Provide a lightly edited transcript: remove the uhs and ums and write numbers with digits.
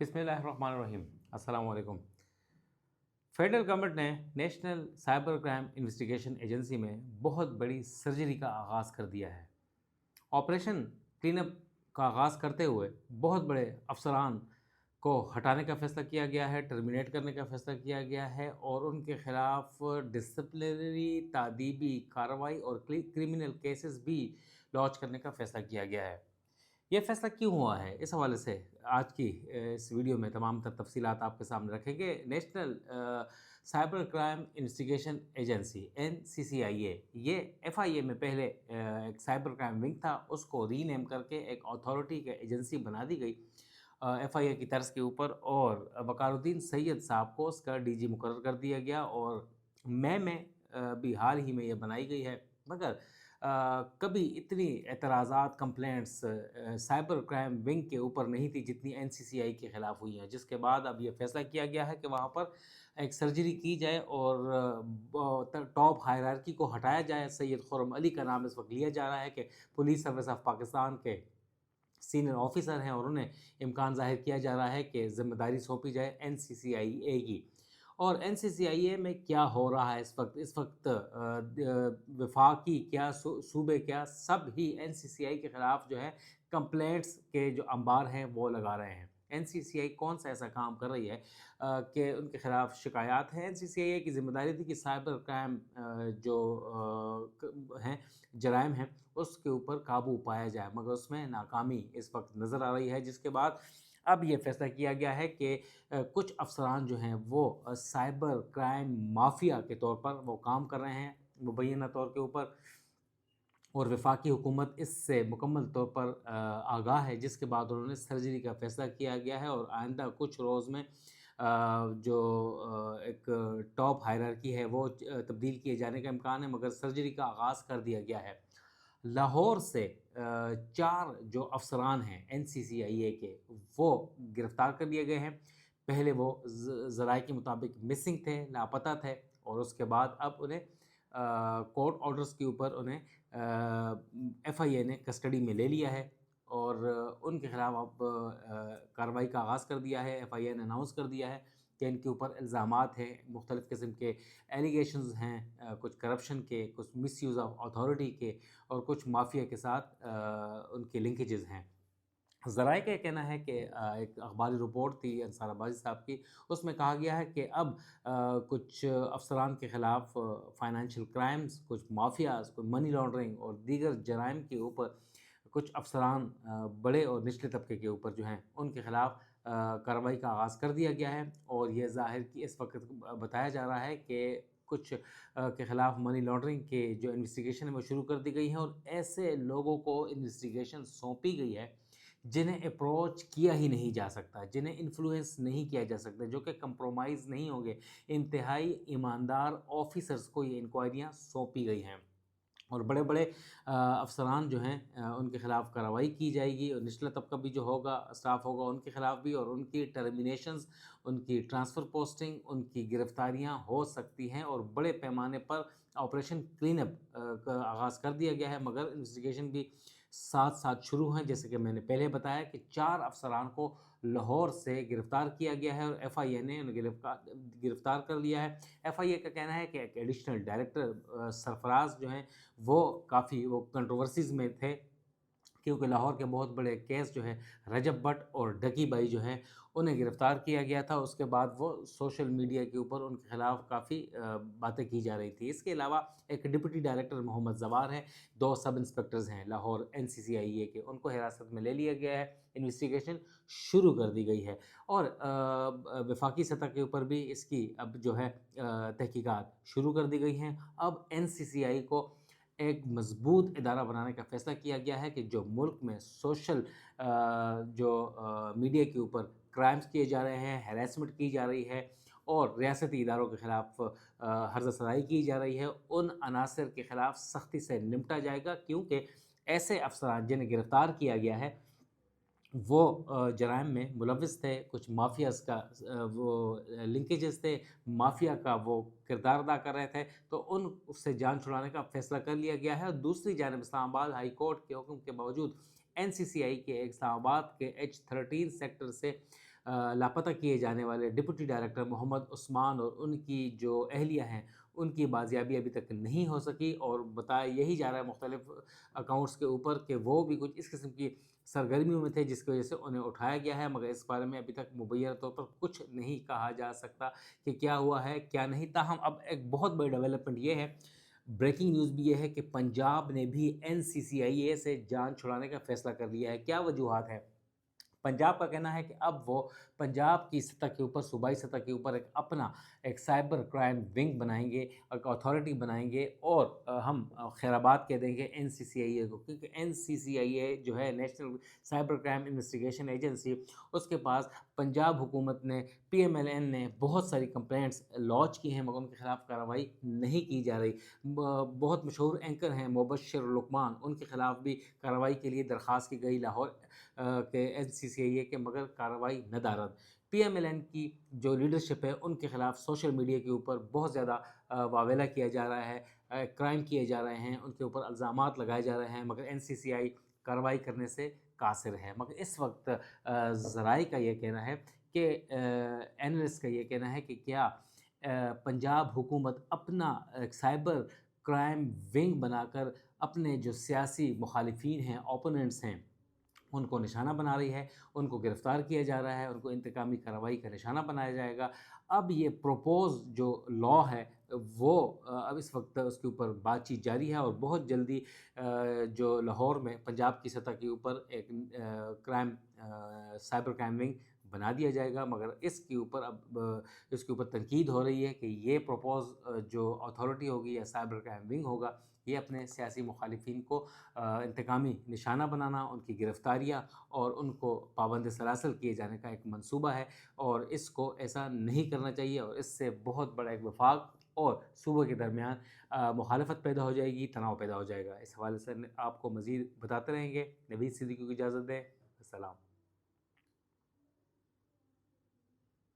बिस्मिल्लाहिर्रहमानिर्रहीम। अस्सलाम वालेकुम। फेडरल गवर्नमेंट ने national cyber crime investigation agency में बहुत बड़ी सर्जरी का आगाज़ कर दिया है। ऑपरेशन क्लीनअप का आगाज़ करते हुए बहुत बड़े अफसरान को हटाने का फ़ैसला किया गया है, टर्मिनेट करने का फ़ैसला किया गया है और उनके ख़िलाफ़ डिसिप्लिनरी तादीबी कार्रवाई और क्रिमिनल केसेस भी लॉन्च करने का फ़ैसला किया गया है। ये फ़ैसला क्यों हुआ है? इस हवाले से आज की इस वीडियो में तमाम तर तफ़सीलात आपके सामने रखेंगे। National cyber crime investigation agency NCCIA, ये एफआईए में पहले एक साइबर क्राइम विंग था, उसको रीनेम करके एक अथॉरिटी के एजेंसी बना दी गई एफआईए की तर्ज के ऊपर और वक़ारुद्दीन सैयद साहब को उसका डीजी मुकर्रर कर दिया गया और मई में भी हाल ही में ये बनाई गई है। मगर कभी इतनी एतराज़ात, कंप्लेंट्स साइबर क्राइम विंग के ऊपर नहीं थी जितनी एनसीसीआई के ख़िलाफ़ हुई हैं, जिसके बाद अब ये फ़ैसला किया गया है कि वहाँ पर एक सर्जरी की जाए और टॉप हायरार्की को हटाया जाए। सैयद खुर्रम अली का नाम इस वक्त लिया जा रहा है कि पुलिस सर्विस ऑफ पाकिस्तान के सीनियर ऑफिसर हैं और उन्हें इम्कान ज़ाहिर किया जा रहा है कि ज़िम्मेदारी सौंपी जाए एनसीसीआईए की। और एनसीसीआईए में क्या हो रहा है इस वक्त वफाकी क्या सूबे क्या सब ही एनसीसीआई के ख़िलाफ़ जो है कंप्लेंट्स के जो अंबार हैं वो लगा रहे हैं। एनसीसीआई कौन सा ऐसा काम कर रही है कि उनके ख़िलाफ़ शिकायत है। एनसीसीआई की ज़िम्मेदारी थी कि साइबर क्राइम जो हैं जराइम हैं उसके ऊपर काबू पाया जाए, मगर उसमें नाकामी इस वक्त नज़र आ रही है, जिसके बाद अब ये फ़ैसला किया गया है कि कुछ अफसरान जो हैं वो साइबर क्राइम माफिया के तौर पर वो काम कर रहे हैं मुबैना तौर के ऊपर और वफाकी हुकूमत इससे मुकम्मल तौर पर आगाह है, जिसके बाद उन्होंने सर्जरी का फ़ैसला किया गया है और आइंदा कुछ रोज़ में जो एक टॉप हायरार्की है वो तब्दील किए जाने का इम्कान है, मगर सर्जरी का आगाज़ कर दिया गया है। लाहौर से 4 जो अफसरान हैं एनसीसीआईए के वो गिरफ़्तार कर लिए गए हैं। पहले वो ज़राए के मुताबिक मिसिंग थे, लापता थे और उसके बाद अब उन्हें कोर्ट ऑर्डर्स के ऊपर उन्हें एफआईए ने कस्टडी में ले लिया है और उनके ख़िलाफ़ अब कार्रवाई का आगाज़ कर दिया है। एफआईए ने अनाउंस कर दिया है कि इनके ऊपर इल्ज़ामात हैं, मुख्तलिफ़ किस्म के एलिगेशंस हैं, कुछ करप्शन के, कुछ मिसयूज़ ऑफ अथॉरिटी के और कुछ माफिया के साथ उनके लिंकेजेस हैं। ज़राए का कहना है कि एक अखबारी रिपोर्ट थी अंसार अब्बासी साहब की, उसमें कहा गया है कि अब कुछ अफसरान के ख़िलाफ़ फ़ाइनेंशियल क्राइम्स, कुछ माफियाज़, कोई मनी लॉन्ड्रिंग और दीगर जराइम के ऊपर कुछ अफसरान बड़े और निचले तबके के ऊपर जो हैं उनके ख़िलाफ़ कार्रवाई का आगाज़ कर दिया गया है और यह ज़ाहिर कि इस वक्त बताया जा रहा है कि कुछ के ख़िलाफ़ मनी लॉन्ड्रिंग के जो इन्वेस्टिगेशन है वो शुरू कर दी गई है और ऐसे लोगों को इन्वेस्टिगेशन सौंपी गई है जिन्हें अप्रोच किया ही नहीं जा सकता, जिन्हें इन्फ्लुएंस नहीं किया जा सकता, जो कि कंप्रोमाइज़ नहीं होंगे। इंतहाई ईमानदार ऑफिसर्स को ये इंक्वायरियाँ सौंपी गई हैं और बड़े-बड़े अफ़सरान जो हैं उनके ख़िलाफ़ कार्रवाई की जाएगी और निचला तबका भी जो होगा, स्टाफ होगा, उनके ख़िलाफ़ भी और उनकी टर्मिनेशंस, उनकी ट्रांसफ़र पोस्टिंग, उनकी गिरफ़्तारियाँ हो सकती हैं और बड़े पैमाने पर ऑपरेशन क्लीनअप का आगाज़ कर दिया गया है, मगर इन्वेस्टिगेशन भी साथ-साथ शुरू हैं। जैसे कि मैंने पहले बताया कि 4 अफ़सरान को लाहौर से गिरफ़्तार किया गया है और एफआईए ने उन्हें गिरफ़्तार कर लिया है। एफआईए का कहना है कि एक एडिशनल डायरेक्टर सरफ़राज़ जो हैं वो काफ़ी वो कंट्रोवर्सीज़ में थे, क्योंकि लाहौर के बहुत बड़े केस जो है रजब भट्ट और डकी भाई जो हैं उन्हें गिरफ़्तार किया गया था। उसके बाद वो सोशल मीडिया के ऊपर उनके ख़िलाफ़ काफ़ी बातें की जा रही थी। इसके अलावा एक डिप्टी डायरेक्टर मोहम्मद ज़वार हैं, 2 सब इंस्पेक्टर्स हैं लाहौर एनसीसीआईए के, उनको हिरासत में ले लिया गया है। इन्वेस्टिगेशन शुरू कर दी गई है और वफाकी सतह के ऊपर भी इसकी अब जो है तहकीकात शुरू कर दी गई हैं। अब एनसीसीआई को एक मज़बूत इदारा बनाने का फ़ैसला किया गया है कि जो मुल्क में सोशल मीडिया के ऊपर क्राइम्स किए जा रहे हैं, हैरेसमेंट की जा रही है और रियासती इदारों के ख़िलाफ़ हर्ज़-सराई की जा रही है, उन अनासर के ख़िलाफ़ सख्ती से निपटा जाएगा, क्योंकि ऐसे अफ़सरान जिन्हें गिरफ़्तार किया गया है वो जराइम में मुलविस थे, कुछ माफियाज़ का वो लिंकेजेस थे, माफिया का वो किरदार अदा कर रहे थे, तो उन उससे जान छुड़ाने का फ़ैसला कर लिया गया है। और दूसरी जानिब इस्लामाबाद हाई कोर्ट के हुक्म के बावजूद एनसीसीआई के इस्लामाबाद के H13 सेक्टर से لاپتہ کیے جانے والے ڈپٹی ڈائریکٹر محمد عثمان اور ان کی جو اہلیہ ہیں ان کی بازیابی ابھی تک نہیں ہو سکی، اور بتایا یہی جا رہا ہے مختلف اکاؤنٹس کے اوپر کہ وہ بھی کچھ اس قسم کی سرگرمیوں میں تھے جس کی وجہ سے انہیں اٹھایا گیا ہے، مگر اس بارے میں ابھی تک مبینہ طور پر کچھ نہیں کہا جا سکتا کہ کیا ہوا ہے کیا نہیں۔ تاہم اب ایک بہت بڑی ڈیولپمنٹ یہ ہے، بریکنگ نیوز بھی یہ ہے کہ پنجاب نے بھی NCCIA سے جان چھڑانے کا فیصلہ کر لیا ہے۔ کیا وجوہات ہے؟ پنجاب کا کہنا ہے کہ اب وہ پنجاب کی سطح کے اوپر، صوبائی سطح کے اوپر اپنا ایک سائبر کرائم ونگ بنائیں گے، ایک اتھارٹی بنائیں گے، اور ہم خیر آباد کہہ دیں گے NCCIA کو، کیونکہ NCCIA جو ہے national cyber crime investigation agency, اس کے پاس پنجاب حکومت نے PMLN نے بہت ساری کمپلینٹس لانچ کی ہیں، مگر ان کے خلاف کارروائی نہیں کی جا رہی۔ بہت مشہور اینکر ہیں مبشر لقمان، ان کے خلاف بھی کارروائی کے لیے درخواست کی گئی لاہور کے NCCIA کے، مگر کارروائی ندارد۔ PMLN کی جو لیڈرشپ ہے ان کے خلاف سوشل میڈیا کے اوپر بہت زیادہ واویلا کیا جا رہا ہے، کرائم کیے جا رہے ہیں، ان کے اوپر الزامات لگائے جا رہے ہیں، مگر NCCI کارروائی کرنے سے قاصر ہے۔ مگر اس وقت ذرائع کا یہ کہنا ہے کہ اینالسٹ کا یہ کہنا ہے کہ کیا پنجاب حکومت اپنا ایک سائبر کرائم ونگ بنا کر اپنے جو سیاسی مخالفین ہیں، اوپوننٹس ہیں، ان کو نشانہ بنا رہی ہے، ان کو گرفتار کیا جا رہا ہے، ان کو انتقامی کارروائی کا نشانہ بنایا جائے گا۔ اب یہ پروپوز جو لا ہے وہ اب اس وقت اس کے اوپر بات چیت جاری ہے، اور بہت جلدی جو لاہور میں پنجاب کی سطح کے اوپر ایک سائبر کرائم ونگ بنا دیا جائے گا، مگر اس کے اوپر اب اس کے اوپر تنقید ہو رہی ہے کہ یہ پروپوز جو اتھارٹی ہوگی یا سائبر کرائم ونگ ہوگا، یہ اپنے سیاسی مخالفین کو انتقامی نشانہ بنانا، ان کی گرفتاریاں اور ان کو پابند سلاسل کیے جانے کا ایک منصوبہ ہے، اور اس کو ایسا نہیں کرنا چاہیے، اور اس سے بہت بڑا ایک وفاق اور صوبوں کے درمیان مخالفت پیدا ہو جائے گی، تناؤ پیدا ہو جائے گا۔ اس حوالے سے آپ کو مزید بتاتے رہیں گے۔ نوید صدیقی کو اجازت دیں، السلام۔